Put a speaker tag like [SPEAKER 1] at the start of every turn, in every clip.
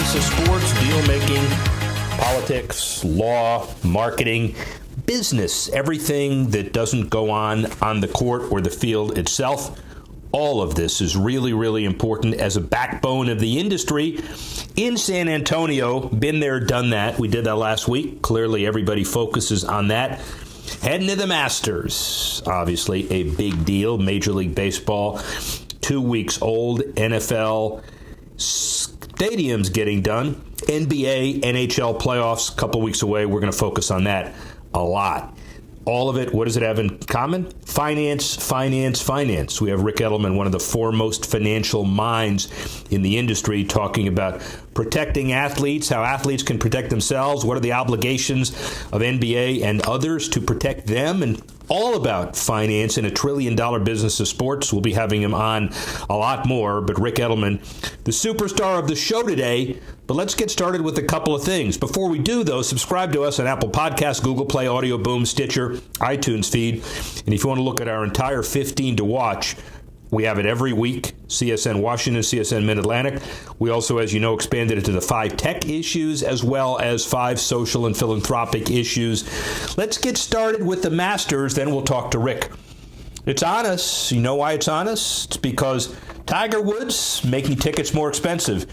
[SPEAKER 1] business of sports, deal-making, politics, law, marketing, business, everything that doesn't go on the court or the field itself. All of this is really, really important as a backbone of the industry. In San Antonio, been there, done that. We did that last week. Clearly, everybody focuses on that. Heading to the Masters, obviously a big deal. Major League Baseball, 2 weeks old. NFL stadiums getting done. NBA, NHL playoffs, a couple weeks away. We're going to focus on that a lot. All of it, what does it have in common? Finance, finance, finance. We have Rick Edelman, one of the foremost financial minds in the industry, talking about protecting athletes, how athletes can protect themselves, what are the obligations of NBA and others to protect them, and all about finance in a $1 trillion business of sports. We'll be having him on a lot more, but Rick Edelman, the superstar of the show today. But let's get started with a couple of things. Before we do, though, subscribe to us on Apple Podcasts, Google Play, Audio Boom, Stitcher, iTunes feed. And if you want to look at our entire 15 to watch, we have it every week. CSN Washington, CSN Mid-Atlantic. We also, as you know, expanded it to the 5 tech issues as well as 5 social and philanthropic issues. Let's get started with the Masters, then we'll talk to Rick. It's on us. You know why it's on us? It's because Tiger Woods making tickets more expensive.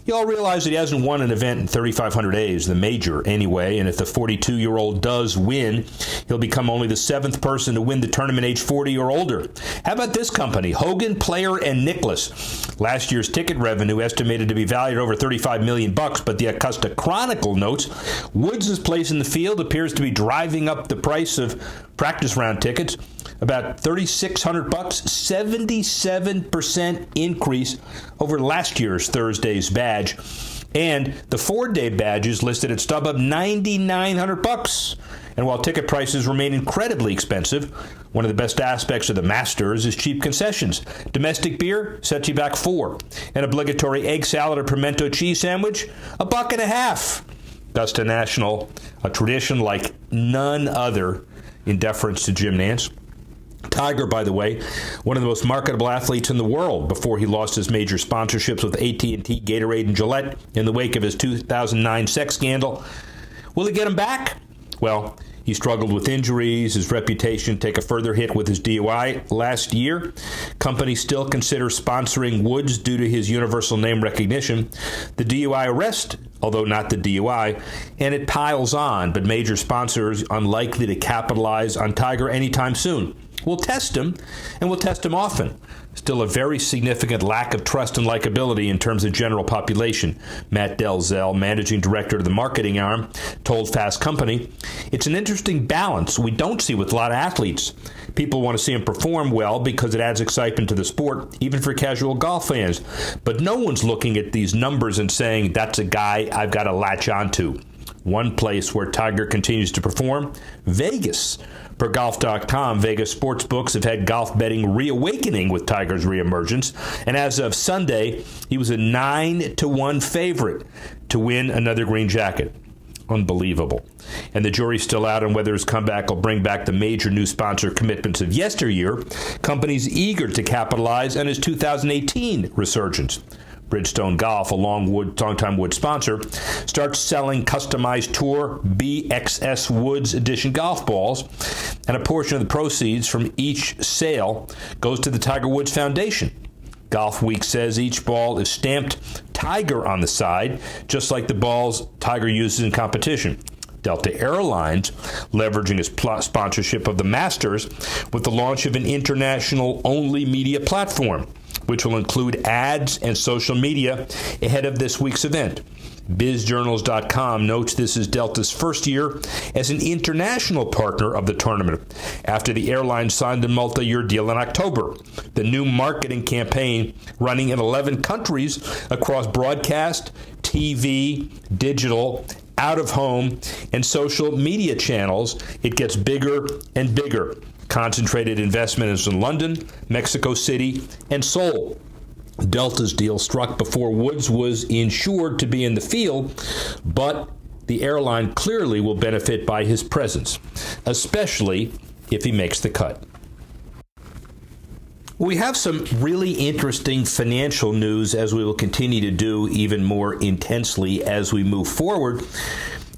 [SPEAKER 1] You all realize that he hasn't won an event in 3,500 days, the major anyway, and if the 42-year-old does win, he'll become only the 7th person to win the tournament age 40 or older. How about this company, Hogan, Player, and Nicklaus? Last year's ticket revenue estimated to be valued at over $35 million, but the Augusta Chronicle notes Woods' place in the field appears to be driving up the price of practice round tickets. About $3,600, 77% increase over last year's Thursday's badge. And the 4-day badges listed at StubHub $9,900. And while ticket prices remain incredibly expensive, one of the best aspects of the Masters is cheap concessions. Domestic beer sets you back $4. An obligatory egg salad or pimento cheese sandwich, $1.50. Augusta National, a tradition like none other in deference to Jim Nance. Tiger, by the way, one of the most marketable athletes in the world before he lost his major sponsorships with AT&T, Gatorade, and Gillette in the wake of his 2009 sex scandal. Will he get him back? Well, he struggled with injuries, his reputation take a further hit with his DUI last year. Companies still consider sponsoring Woods due to his universal name recognition. The DUI arrest, although not the DUI, and it piles on, but major sponsors unlikely to capitalize on Tiger anytime soon. We'll test him, and we'll test him often. Still a very significant lack of trust and likability in terms of general population. Matt Delzell, managing director of the marketing arm, told Fast Company, it's an interesting balance we don't see with a lot of athletes. People want to see him perform well because it adds excitement to the sport, even for casual golf fans. But no one's looking at these numbers and saying, that's a guy I've got to latch onto. One place where Tiger continues to perform, Vegas. Per Golf.com, Vegas sportsbooks have had golf betting reawakening with Tiger's reemergence, and as of Sunday, he was a 9-1 favorite to win another green jacket. Unbelievable. And the jury's still out on whether his comeback will bring back the major new sponsor commitments of yesteryear, companies eager to capitalize on his 2018 resurgence. Bridgestone Golf, a longtime Woods sponsor, starts selling customized Tour BXS Woods Edition golf balls, and a portion of the proceeds from each sale goes to the Tiger Woods Foundation. Golf Week says each ball is stamped Tiger on the side, just like the balls Tiger uses in competition. Delta Airlines, leveraging its sponsorship of the Masters with the launch of an international-only media platform, which will include ads and social media ahead of this week's event. BizJournals.com notes this is Delta's first year as an international partner of the tournament after the airline signed a multi-year deal in October. The new marketing campaign, running in 11 countries across broadcast, TV, digital, out-of-home, and social media channels, it gets bigger and bigger. Concentrated investment is in London, Mexico City, and Seoul. Delta's deal struck before Woods was insured to be in the field, but the airline clearly will benefit by his presence, especially if he makes the cut. We have some really interesting financial news, as we will continue to do even more intensely as we move forward.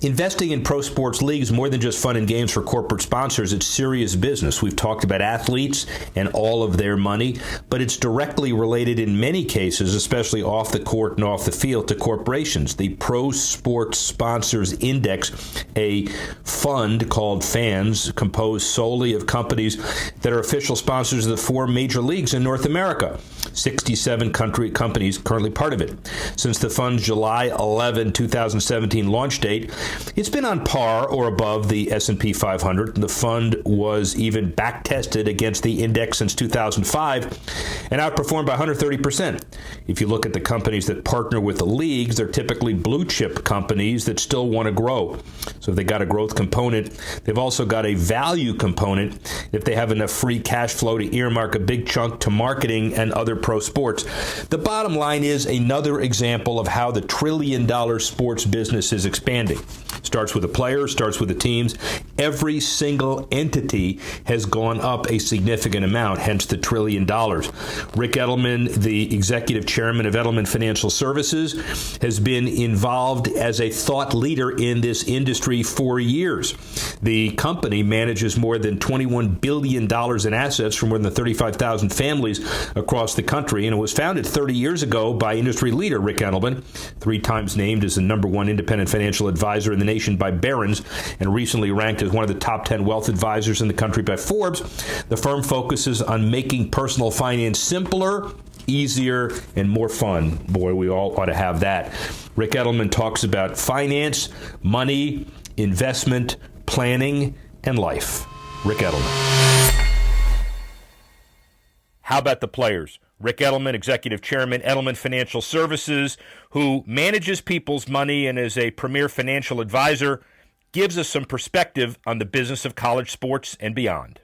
[SPEAKER 1] Investing in pro sports leagues, more than just fun and games for corporate sponsors, it's serious business. We've talked about athletes and all of their money, but it's directly related in many cases, especially off the court and off the field, to corporations. The Pro Sports Sponsors Index, a fund called Fans, composed solely of companies that are official sponsors of the 4 major leagues in North America. 67 companies currently part of it. Since the fund's July 11, 2017 launch date, it's been on par or above the S&P 500. The fund was even back-tested against the index since 2005 and outperformed by 130%. If you look at the companies that partner with the leagues, they're typically blue-chip companies that still want to grow. So if they got a growth component, they've also got a value component if they have enough free cash flow to earmark a big chunk to marketing and other pro sports. The bottom line is another example of how the trillion-dollar sports business is expanding. Starts with the players, starts with the teams. Every single entity has gone up a significant amount, hence the $1 trillion. Rick Edelman, the executive chairman of Edelman Financial Services, has been involved as a thought leader in this industry for years. The company manages more than $21 billion in assets for more than 35,000 families across the country, and it was founded 30 years ago by industry leader Rick Edelman, 3 times named as the #1 independent financial advisor in the nation by Barron's, and recently ranked as one of the top 10 wealth advisors in the country by Forbes. The firm focuses on making personal finance simpler, easier, and more fun. Boy, we all ought to have that. Rick Edelman talks about finance, money, investment, planning, and life. Rick Edelman. How about the players? Rick Edelman, executive chairman, Edelman Financial Services, who manages people's money and is a premier financial advisor, gives us some perspective on the business of college sports and beyond.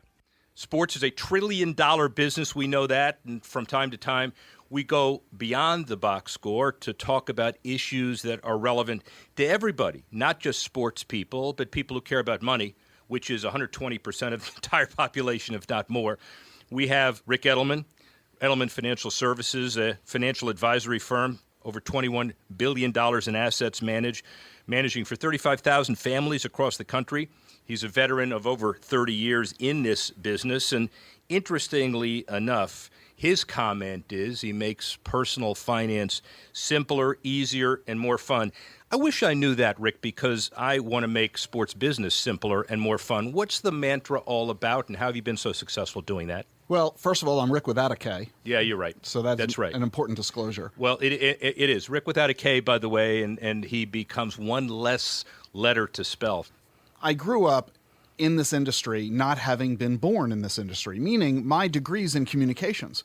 [SPEAKER 1] Sports is a $1 trillion business. We know that. And from time to time, we go beyond the box score to talk about issues that are relevant to everybody, not just sports people, but people who care about money, which is 120% of the entire population, if not more. We have Rick Edelman, Edelman Financial Services, a financial advisory firm, over $21 billion in assets managing for 35,000 families across the country. He's a veteran of over 30 years in this business, and interestingly enough, his comment is he makes personal finance simpler, easier, and more fun. I wish I knew that, Rick, because I want to make sports business simpler and more fun. What's the mantra all about, and how have you been so successful doing that?
[SPEAKER 2] Well, first of all, I'm Rick without a K.
[SPEAKER 1] Yeah, you're right.
[SPEAKER 2] So that's
[SPEAKER 1] right.
[SPEAKER 2] An important disclosure.
[SPEAKER 1] Well, it is. Rick without a K, by the way, and he becomes one less letter to spell.
[SPEAKER 2] I grew up in this industry not having been born in this industry, meaning my degree's in communications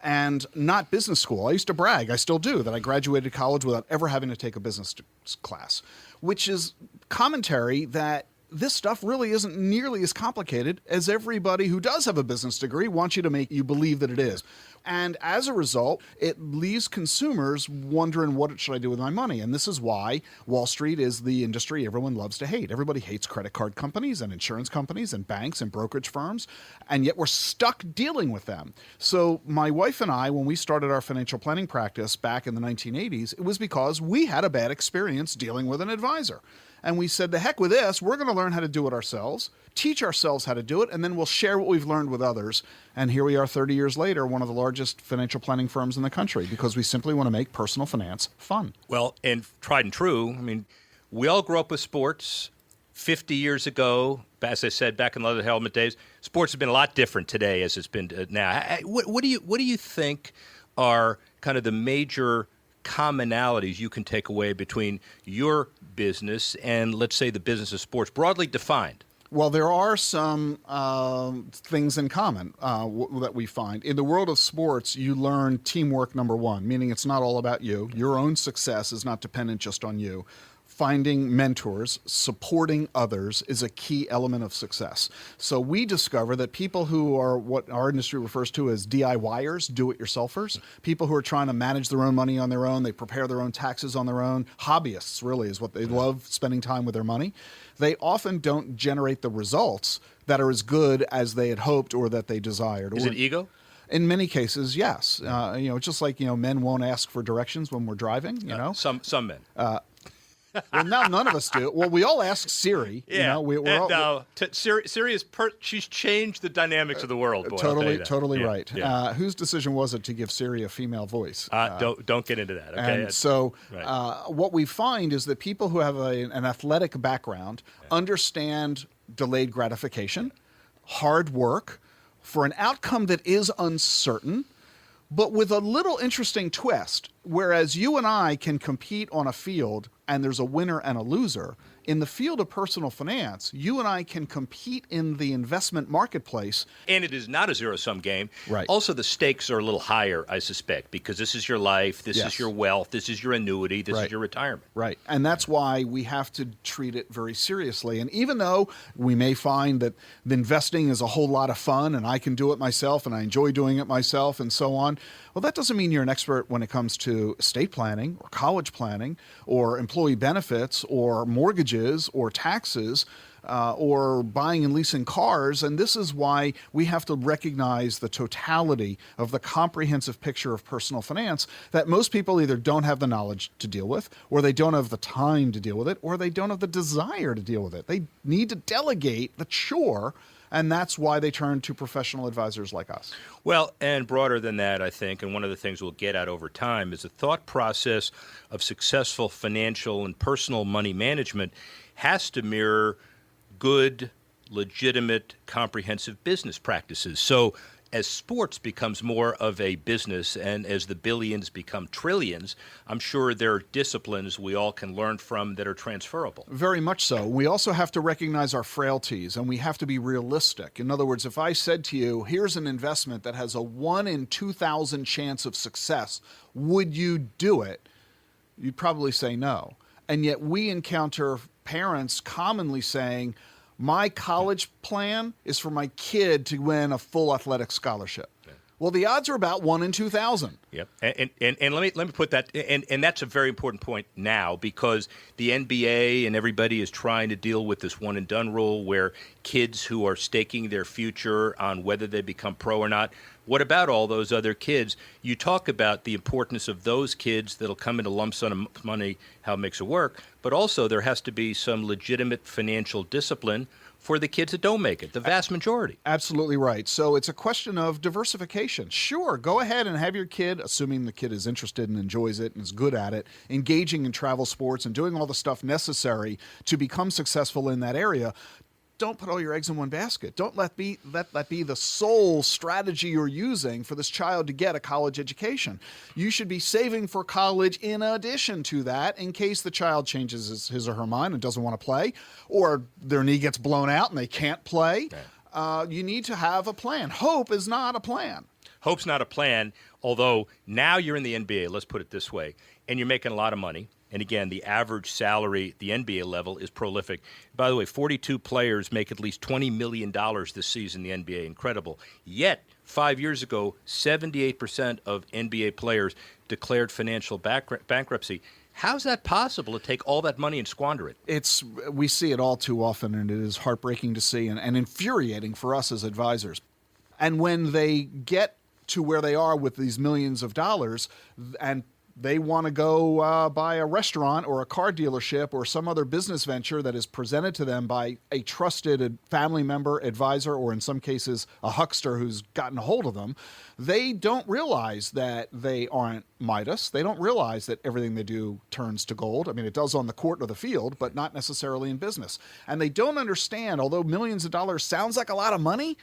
[SPEAKER 2] and not business school. I used to brag, I still do, that I graduated college without ever having to take a business class, which is commentary that this stuff really isn't nearly as complicated as everybody who does have a business degree wants you to make you believe that it is. And as a result, it leaves consumers wondering, what should I do with my money? And this is why Wall Street is the industry everyone loves to hate. Everybody hates credit card companies and insurance companies and banks and brokerage firms, and yet we're stuck dealing with them. So my wife and I, when we started our financial planning practice back in the 1980s, it was because we had a bad experience dealing with an advisor. And we said, the heck with this, we're going to learn how to do it ourselves, teach ourselves how to do it, and then we'll share what we've learned with others. And here we are 30 years later, one of the largest financial planning firms in the country, because we simply want to make personal finance fun.
[SPEAKER 1] Well, and tried and true, I mean, we all grew up with sports. 50 years ago, as I said, back in the leather helmet days, sports has been a lot different today as it's been now. What do you think are kind of the major commonalities you can take away between your business and, let's say, the business of sports, broadly defined?
[SPEAKER 2] Well, there are some things in common that we find. In the world of sports, you learn teamwork, number one, meaning it's not all about you. Your own success is not dependent just on you. Finding mentors, supporting others is a key element of success. So we discover that people who are what our industry refers to as DIYers, do-it-yourselfers, people who are trying to manage their own money on their own, they prepare their own taxes on their own, hobbyists really is what they love, spending time with their money. They often don't generate the results that are as good as they had hoped or that they desired.
[SPEAKER 3] Is it ego?
[SPEAKER 2] In many cases, yes. Just like, men won't ask for directions when we're driving,
[SPEAKER 3] Some men.
[SPEAKER 2] Well, now none of us do. Well, we all ask Siri.
[SPEAKER 3] Yeah.
[SPEAKER 2] We're all,
[SPEAKER 3] Siri is she's changed the dynamics of the world. Boy, I'll tell you that.
[SPEAKER 2] Totally
[SPEAKER 3] Yeah,
[SPEAKER 2] right.
[SPEAKER 3] yeah.
[SPEAKER 2] Whose decision was it to give Siri a female voice?
[SPEAKER 3] Don't get into that. Okay.
[SPEAKER 2] And so
[SPEAKER 3] Right.
[SPEAKER 2] what we find is that people who have an athletic background understand delayed gratification, hard work for an outcome that is uncertain, but with a little interesting twist. Whereas you and I can compete on a field and there's a winner and a loser, in the field of personal finance, you and I can compete in the investment marketplace.
[SPEAKER 3] And it is not a zero-sum game.
[SPEAKER 2] Right.
[SPEAKER 3] Also, the stakes are a little higher, I suspect, because this is your life, this
[SPEAKER 2] Yes.
[SPEAKER 3] is your wealth, this is your annuity, this
[SPEAKER 2] Right.
[SPEAKER 3] is your retirement.
[SPEAKER 2] Right. And that's why we have to treat it very seriously. And even though we may find that the investing is a whole lot of fun and I can do it myself and I enjoy doing it myself and so on, well, that doesn't mean you're an expert when it comes to estate planning or college planning or employee benefits or mortgages or taxes. Or buying and leasing cars. And this is why we have to recognize the totality of the comprehensive picture of personal finance that most people either don't have the knowledge to deal with, or they don't have the time to deal with it, or they don't have the desire to deal with it. They need to delegate the chore, and that's why they turn to professional advisors like us.
[SPEAKER 3] Well, and broader than that, I think, and one of the things we'll get at over time is the thought process of successful financial and personal money management has to mirror good, legitimate, comprehensive business practices. So as sports becomes more of a business and as the billions become trillions, I'm sure there are disciplines we all can learn from that are transferable.
[SPEAKER 2] Very much so. We also have to recognize our frailties, and we have to be realistic. In other words, if I said to you, here's an investment that has a 1 in 2,000 chance of success, would you do it? You'd probably say no. And yet we encounter parents commonly saying, my college plan is for my kid to win a full athletic scholarship. Yeah. Well, the odds are about 1 in 2,000.
[SPEAKER 3] Yep, and let me put that, and that's a very important point now, because the NBA and everybody is trying to deal with this one and done rule where kids who are staking their future on whether they become pro or not. What about all those other kids? You talk about the importance of those kids that'll come into lump sum of money, how it makes it work, but also there has to be some legitimate financial discipline for the kids that don't make it, the vast majority.
[SPEAKER 2] Absolutely right. So it's a question of diversification. Sure, go ahead and have your kid, assuming the kid is interested and enjoys it and is good at it, engaging in travel sports and doing all the stuff necessary to become successful in that area. Don't put all your eggs in one basket. Don't let that be the sole strategy you're using for this child to get a college education. You should be saving for college in addition to that in case the child changes his or her mind and doesn't want to play, or their knee gets blown out and they can't play. You need to have a plan. Hope is not a plan.
[SPEAKER 3] Hope's not a plan, although now you're in the NBA, let's put it this way, and you're making a lot of money. And again, the average salary at the NBA level is prolific. By the way, 42 players make at least $20 million this season in the NBA. Incredible. Yet, 5 years ago, 78% of NBA players declared financial bankruptcy. How's that possible to take all that money and squander it?
[SPEAKER 2] We see it all too often, and it is heartbreaking to see and infuriating for us as advisors. And when they get to where they are with these millions of dollars and they want to go buy a restaurant or a car dealership or some other business venture that is presented to them by a trusted family member, advisor, or in some cases a huckster who's gotten a hold of them, they don't realize that they aren't Midas. They don't realize that everything they do turns to gold. I mean, it does on the court or the field, but not necessarily in business. And they don't understand, although millions of dollars sounds like a lot of money,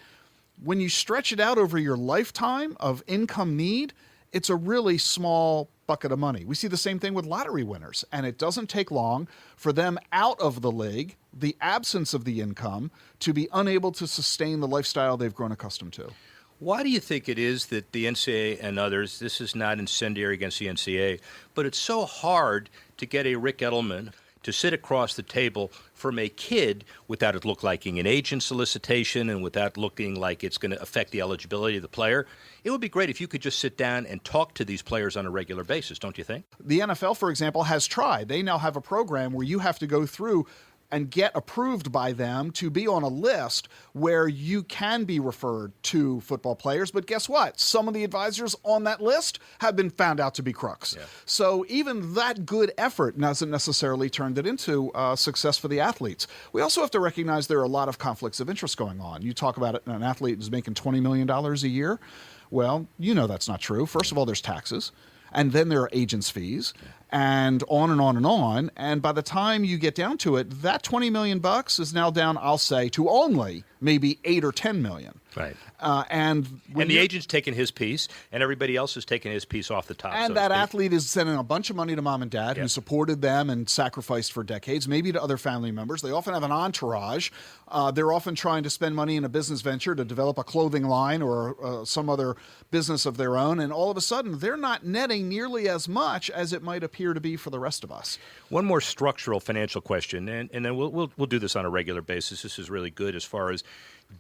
[SPEAKER 2] when you stretch it out over your lifetime of income need, it's a really small bucket of money. We see the same thing with lottery winners, and it doesn't take long for them out of the league, the absence of the income, to be unable to sustain the lifestyle they've grown accustomed to.
[SPEAKER 3] Why do you think it is that the NCAA and others, this is not incendiary against the NCAA, but it's so hard to get a Rick Edelman to sit across the table from a kid without it look like an agent solicitation and without looking like it's going to affect the eligibility of the player? It would be great if you could just sit down and talk to these players on a regular basis, don't you think?
[SPEAKER 2] The NFL, for example, has tried. They now have a program where you have to go through and get approved by them to be on a list where you can be referred to football players. But guess what? Some of the advisors on that list have been found out to be crooks. Yeah. So even that good effort hasn't necessarily turned it into success for the athletes. We also have to recognize there are a lot of conflicts of interest going on. You talk about it, an athlete is making $20 million a year. Well, you know that's not true. First of all, there's taxes, and then there are agents' fees, and on and on and on. And by the time you get down to it, that $20 million is now down, I'll say, to only maybe 8 or 10 million.
[SPEAKER 3] Right.
[SPEAKER 2] And
[SPEAKER 3] the agent's taking his piece, and everybody else is taking his piece off the top.
[SPEAKER 2] And
[SPEAKER 3] so
[SPEAKER 2] that athlete is sending a bunch of money to mom and dad,
[SPEAKER 3] Yep.
[SPEAKER 2] who supported them and sacrificed for decades, maybe to other family members. They often have an entourage. They're often trying to spend money in a business venture to develop a clothing line or some other business of their own. And all of a sudden, they're not netting nearly as much as it might appear to be for the rest of us.
[SPEAKER 3] One more structural financial question, and then we'll do this on a regular basis. This is really good as far as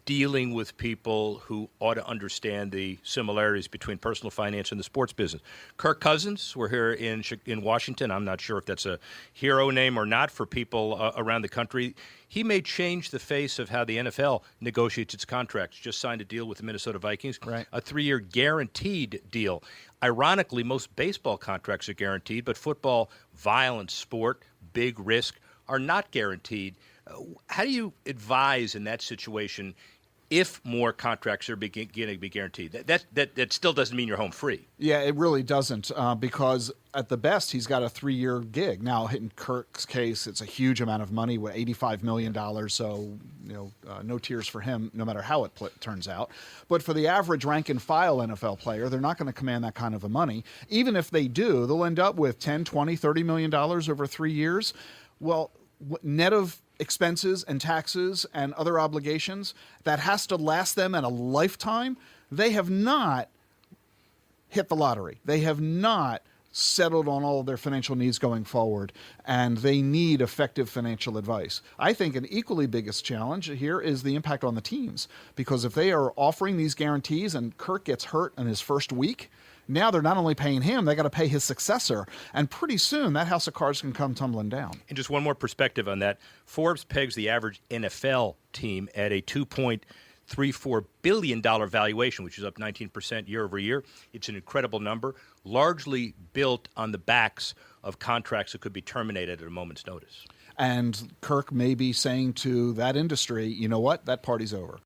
[SPEAKER 3] dealing with people who ought to understand the similarities between personal finance and the sports business. Kirk Cousins, we're here in Washington. I'm not sure if that's a hero name or not for people around the country. He may change the face of how the NFL negotiates its contracts. Just signed a deal with the Minnesota Vikings,
[SPEAKER 2] right.
[SPEAKER 3] A 3-year guaranteed deal. Ironically, most baseball contracts are guaranteed, but football, violent sport, big risk, are not guaranteed. How do you advise in that situation if more contracts are beginning to be guaranteed? That still doesn't mean you're home free.
[SPEAKER 2] Yeah, it really doesn't, because at the best, he's got a 3-year gig. Now, in Kirk's case, it's a huge amount of money, with $85 million, so no tears for him, no matter how it turns out. But for the average rank-and-file NFL player, they're not going to command that kind of a money. Even if they do, they'll end up with $10, $20, $30 million over 3 years. Well, net of expenses and taxes and other obligations, that has to last them in a lifetime. They have not hit the lottery. They have not settled on all of their financial needs going forward, and they need effective financial advice. I think an equally biggest challenge here is the impact on the teams, because if they are offering these guarantees and Kirk gets hurt in his first week, now they're not only paying him, they got to pay his successor. And pretty soon, that house of cards can come tumbling down.
[SPEAKER 3] And just one more perspective on that. Forbes pegs the average NFL team at a $2.34 billion valuation, which is up 19% year over year. It's an incredible number, largely built on the backs of contracts that could be terminated at a moment's notice.
[SPEAKER 2] And Kirk may be saying to that industry, you know what, that party's over.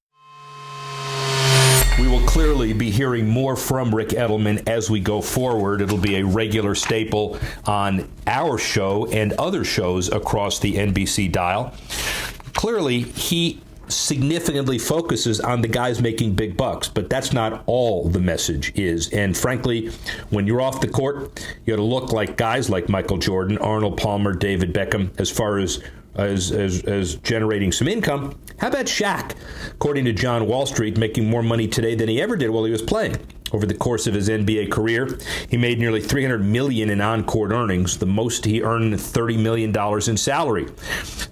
[SPEAKER 1] We will clearly be hearing more from Rick Edelman as we go forward. It'll be a regular staple on our show and other shows across the NBC dial. Clearly, he significantly focuses on the guys making big bucks, but that's not all the message is. And frankly, when you're off the court, you got to look like guys like Michael Jordan, Arnold Palmer, David Beckham, as far as generating some income. How about Shaq? According to John Wall Street, making more money today than he ever did while he was playing. Over the course of his NBA career, he made nearly $300 million in on-court earnings, the most he earned $30 million in salary.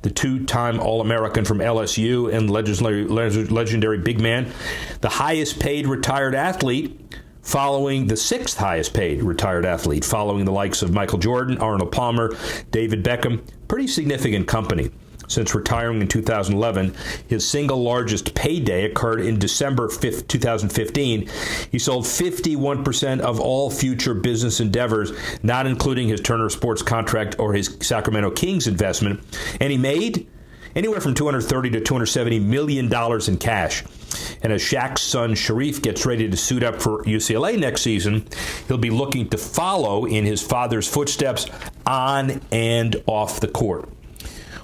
[SPEAKER 1] The two-time All-American from LSU and legendary big man, the highest-paid retired athlete, following the 6th highest-paid retired athlete, following the likes of Michael Jordan, Arnold Palmer, David Beckham. Pretty significant company. Since retiring in 2011, his single largest payday occurred in December 2015. He sold 51% of all future business endeavors, not including his Turner Sports contract or his Sacramento Kings investment, and he made anywhere from $230 to $270 million in cash. And as Shaq's son Sharif gets ready to suit up for UCLA next season, he'll be looking to follow in his father's footsteps on and off the court.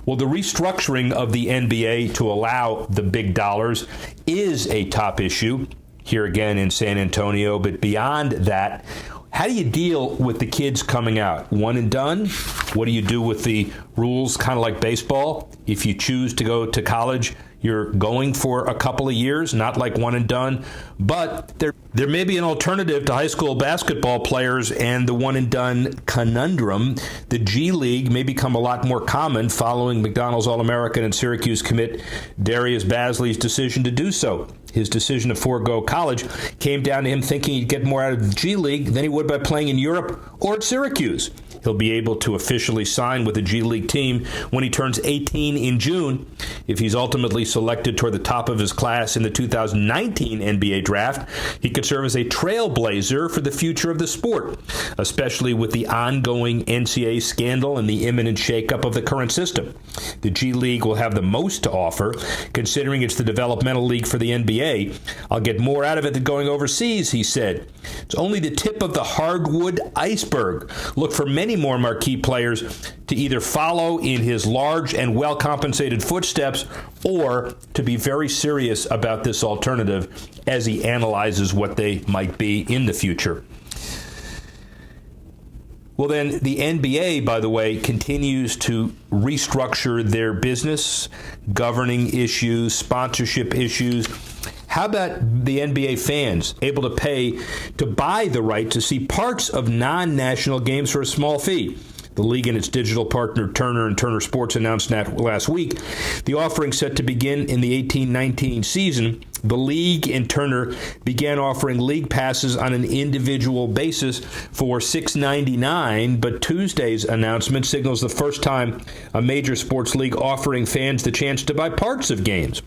[SPEAKER 1] Well, the restructuring of the NBA to allow the big dollars is a top issue here again in San Antonio. But beyond that, how do you deal with the kids coming out? One and done? What do you do with the rules, kind of like baseball? If you choose to go to college, you're going for a couple of years, not like one and done. But there may be an alternative to high school basketball players and the one and done conundrum. The G League may become a lot more common following McDonald's All-American and Syracuse commit Darius Bazley's decision to do so. His decision to forego college came down to him thinking he'd get more out of the G League than he would by playing in Europe or at Syracuse. He'll be able to officially sign with the G League team when he turns 18 in June. If he's ultimately selected toward the top of his class in the 2019 NBA draft, he could serve as a trailblazer for the future of the sport, especially with the ongoing NCAA scandal and the imminent shakeup of the current system. The G League will have the most to offer, considering it's the developmental league for the NBA. I'll get more out of it than going overseas, he said. It's only the tip of the hardwood iceberg. Look for many more marquee players to either follow in his large and well-compensated footsteps or to be very serious about this alternative as he analyzes what they might be in the future. Well, then, the NBA, by the way, continues to restructure their business, governing issues, sponsorship issues. How about the NBA fans able to pay to buy the right to see parts of non-national games for a small fee? The league and its digital partner Turner and Turner Sports announced that last week. The offering set to begin in the 18-19 season. The league and Turner began offering league passes on an individual basis for $6.99, but Tuesday's announcement signals the first time a major sports league offering fans the chance to buy parts of games.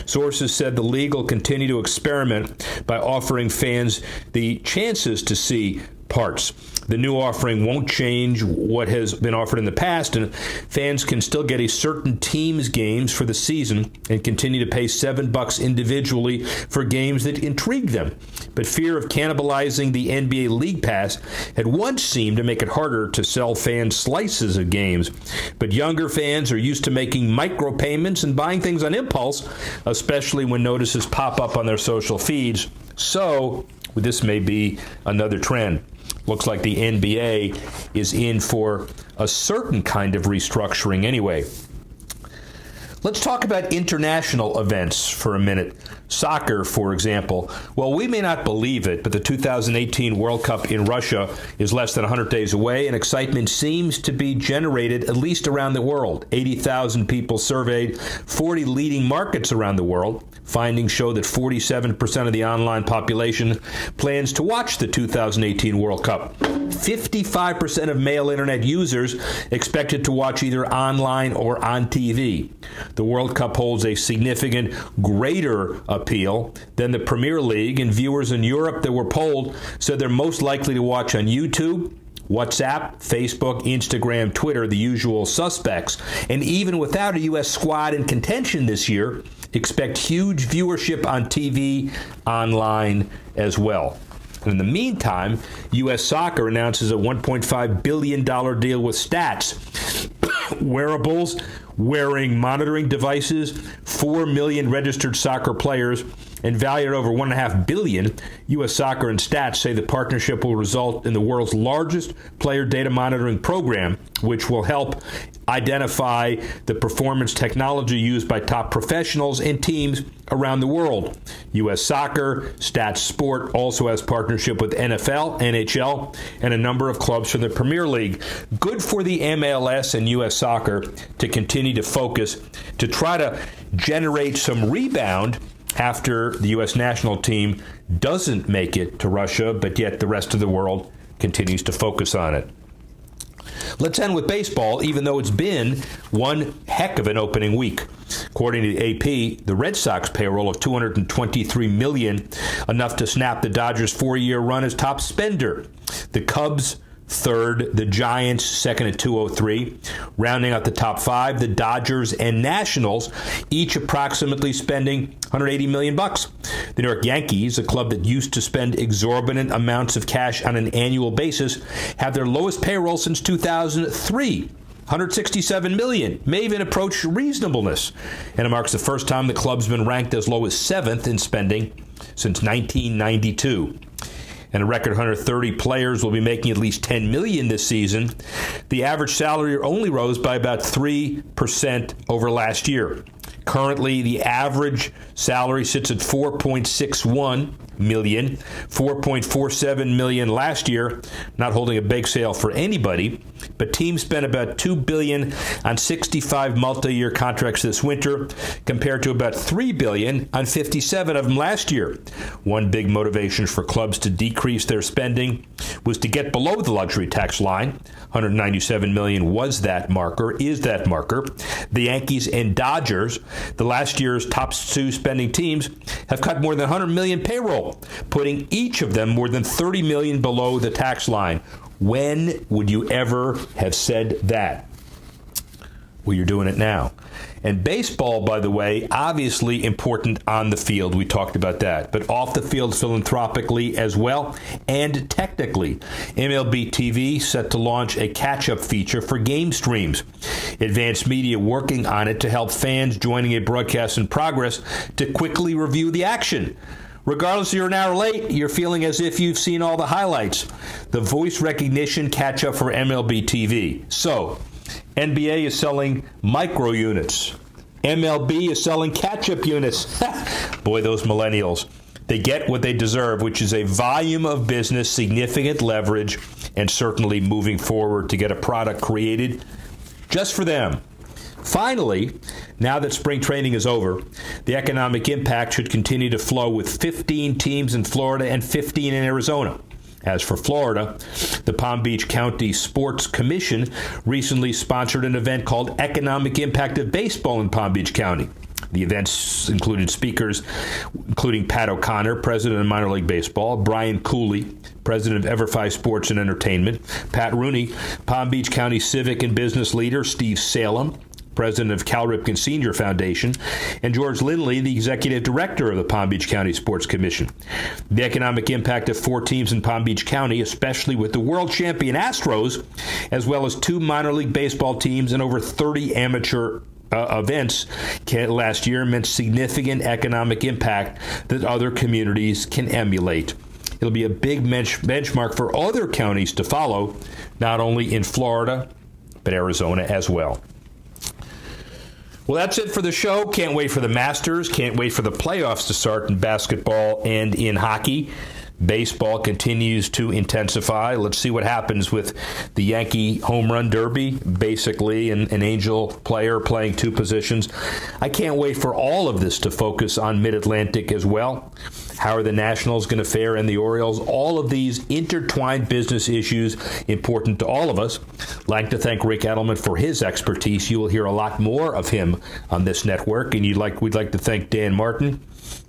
[SPEAKER 1] Sources said the league will continue to experiment by offering fans the chances to see parts. The new offering won't change what has been offered in the past, and fans can still get a certain team's games for the season and continue to pay $7 individually for games that intrigue them. But fear of cannibalizing the NBA League Pass had once seemed to make it harder to sell fans slices of games. But younger fans are used to making micropayments and buying things on impulse, especially when notices pop up on their social feeds. So this may be another trend. Looks like the NBA is in for a certain kind of restructuring anyway. Let's talk about international events for a minute. Soccer, for example. Well, we may not believe it, but the 2018 World Cup in Russia is less than 100 days away, and excitement seems to be generated at least around the world. 80,000 people surveyed, 40 leading markets around the world. Findings show that 47% of the online population plans to watch the 2018 World Cup. 55% of male internet users expected to watch either online or on TV. The World Cup holds a significant greater appeal than the Premier League, and viewers in Europe that were polled said they're most likely to watch on YouTube, WhatsApp, Facebook, Instagram, Twitter, the usual suspects. And even without a U.S. squad in contention this year, expect huge viewership on TV, online as well. And in the meantime, U.S. Soccer announces a $1.5 billion deal with Stats. Wearables, wearing monitoring devices, 4 million registered soccer players, and valued at over $1.5 billion. U.S. Soccer and Stats say the partnership will result in the world's largest player data monitoring program, which will help identify the performance technology used by top professionals and teams around the world. U.S. Soccer, Stats Sport also has partnership with NFL, NHL, and a number of clubs from the Premier League. Good for the MLS and U.S. Soccer to continue to focus to try to generate some rebound after the U.S. national team doesn't make it to Russia, but yet the rest of the world continues to focus on it. Let's end with baseball, even though it's been one heck of an opening week. According to the AP, the Red Sox payroll of $223 million, enough to snap the Dodgers' 4-year run as top spender. The Cubs third, the Giants second at 203. Rounding out the top five, the Dodgers and Nationals, each approximately spending $180 million. The New York Yankees, a club that used to spend exorbitant amounts of cash on an annual basis, have their lowest payroll since 2003. $167 million, may even approach reasonableness. And it marks the first time the club's been ranked as low as 7th in spending since 1992. And a record 130 players will be making at least $10 million this season. The average salary only rose by about 3% over last year. Currently, the average salary sits at $4.61 million, $4.47 million last year. Not holding a bake sale for anybody, but teams spent about $2 billion on 65 multi-year contracts this winter, compared to about $3 billion on 57 of them last year. One big motivation for clubs to decrease their spending was to get below the luxury tax line. $197 million is that marker. The Yankees and Dodgers, the last year's top two spending teams, have cut more than $100 million payroll, putting each of them more than $30 million below the tax line. When would you ever have said that? Well, you're doing it now. And baseball, by the way, obviously important on the field. We talked about that. But off the field philanthropically as well, and technically. MLB TV set to launch a catch-up feature for game streams. Advanced Media working on it to help fans joining a broadcast in progress to quickly review the action. Regardless if you're an hour late, you're feeling as if you've seen all the highlights. The voice recognition catch-up for MLB TV. So, NBA is selling micro units. MLB is selling catch-up units. Boy, those millennials. They get what they deserve, which is a volume of business, significant leverage, and certainly moving forward to get a product created just for them. Finally, now that spring training is over, the economic impact should continue to flow with 15 teams in Florida and 15 in Arizona. As for Florida, the Palm Beach County Sports Commission recently sponsored an event called Economic Impact of Baseball in Palm Beach County. The events included speakers, including Pat O'Connor, president of Minor League Baseball, Brian Cooley, president of EverFi Sports and Entertainment, Pat Rooney, Palm Beach County civic and business leader, Steve Salem, president of Cal Ripken Senior Foundation, and George Lindley, the executive director of the Palm Beach County Sports Commission. The economic impact of 4 teams in Palm Beach County, especially with the world champion Astros, as well as 2 minor league baseball teams and over 30 amateur events last year, meant significant economic impact that other communities can emulate. It'll be a big benchmark for other counties to follow, not only in Florida, but Arizona as well. Well, that's it for the show. Can't wait for the Masters. Can't wait for the playoffs to start in basketball and in hockey. Baseball continues to intensify. Let's see what happens with the Yankee home run derby, basically an Angel player playing 2 positions. I can't wait for all of this to focus on Mid-Atlantic as well. How are the Nationals going to fare and the Orioles? All of these intertwined business issues important to all of us. I'd like to thank Rick Edelman for his expertise. You will hear a lot more of him on this network. And we'd like to thank Dan Martin,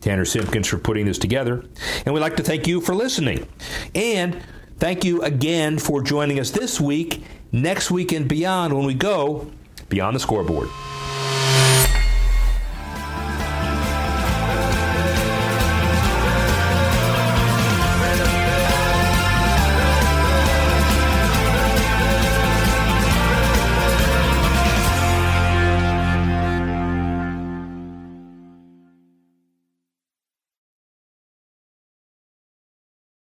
[SPEAKER 1] Tanner Simpkins for putting this together. And we'd like to thank you for listening. And thank you again for joining us this week, next week, and beyond when we go Beyond the Scoreboard.